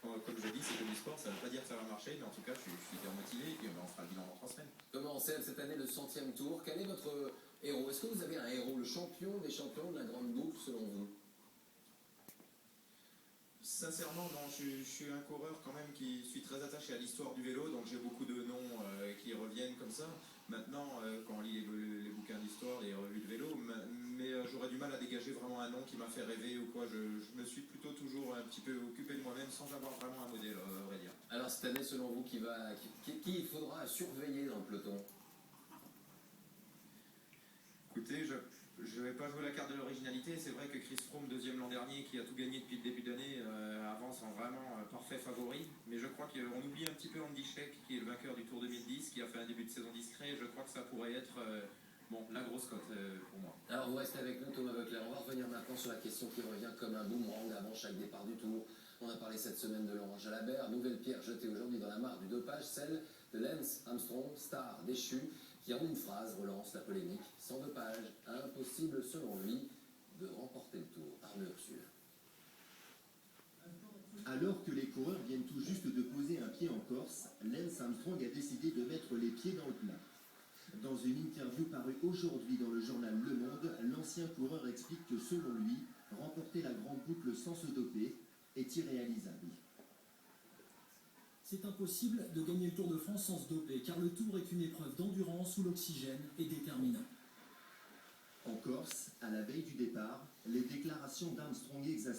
Comme je dis, c'est que du sport, ça ne veut pas dire que ça va marcher, mais en tout cas, je suis hyper motivé et puis on fera le bilan dans 3 semaines. Comment s'élève cette année le 100e tour? Quel est votre héros? Est-ce que vous avez un héros, le champion des champions de la grande boucle selon vous? Sincèrement, non, je suis un coureur quand même qui suis très attaché à l'histoire du vélo, donc j'ai beaucoup de noms qui reviennent comme ça. Maintenant, quand on lit les bouquins d'histoire, les revues de vélo, mais j'aurais du mal à dégager vraiment un nom qui m'a fait rêver ou quoi. Je me suis plutôt toujours un petit peu occupé de moi-même sans avoir vraiment un modèle, à vrai dire. Alors cette année, selon vous, qui il faudra surveiller dans le peloton? Écoutez, je ne vais pas jouer la carte de l'originalité. C'est vrai que Chris Froome, deuxième l'an dernier, qui a tout gagné depuis le début d'année, avance en vraiment parfait favori. Mais je crois qu'on oublie un petit peu Andy Schleck, qui est le vainqueur du Tour 2010, qui a fait un début de saison discret. Je crois que ça pourrait être la grosse cote pour moi. Alors vous restez avec nous, Thomas Voeckler. On va revenir maintenant sur la question qui revient comme un boomerang avant chaque départ du Tour. On a parlé cette semaine de Laurent Jalabert. Nouvelle pierre jetée aujourd'hui dans la mare du dopage, celle de Lance Armstrong, star déchu, qui en une phrase relance la polémique. Sans dopage, impossible selon lui de remporter le Tour. Arnaud Ursule. Alors que les coureurs viennent tout juste de poser un pied en Corse, Lance Armstrong a décidé de mettre les pieds dans le plat. Dans une interview parue aujourd'hui dans le journal Le Monde, l'ancien coureur explique que selon lui, remporter la grande boucle sans se doper est irréalisable. C'est impossible de gagner le Tour de France sans se doper, car le Tour est une épreuve d'endurance où l'oxygène est déterminant. En Corse, à la veille du départ, les déclarations d'Armstrong exacerbent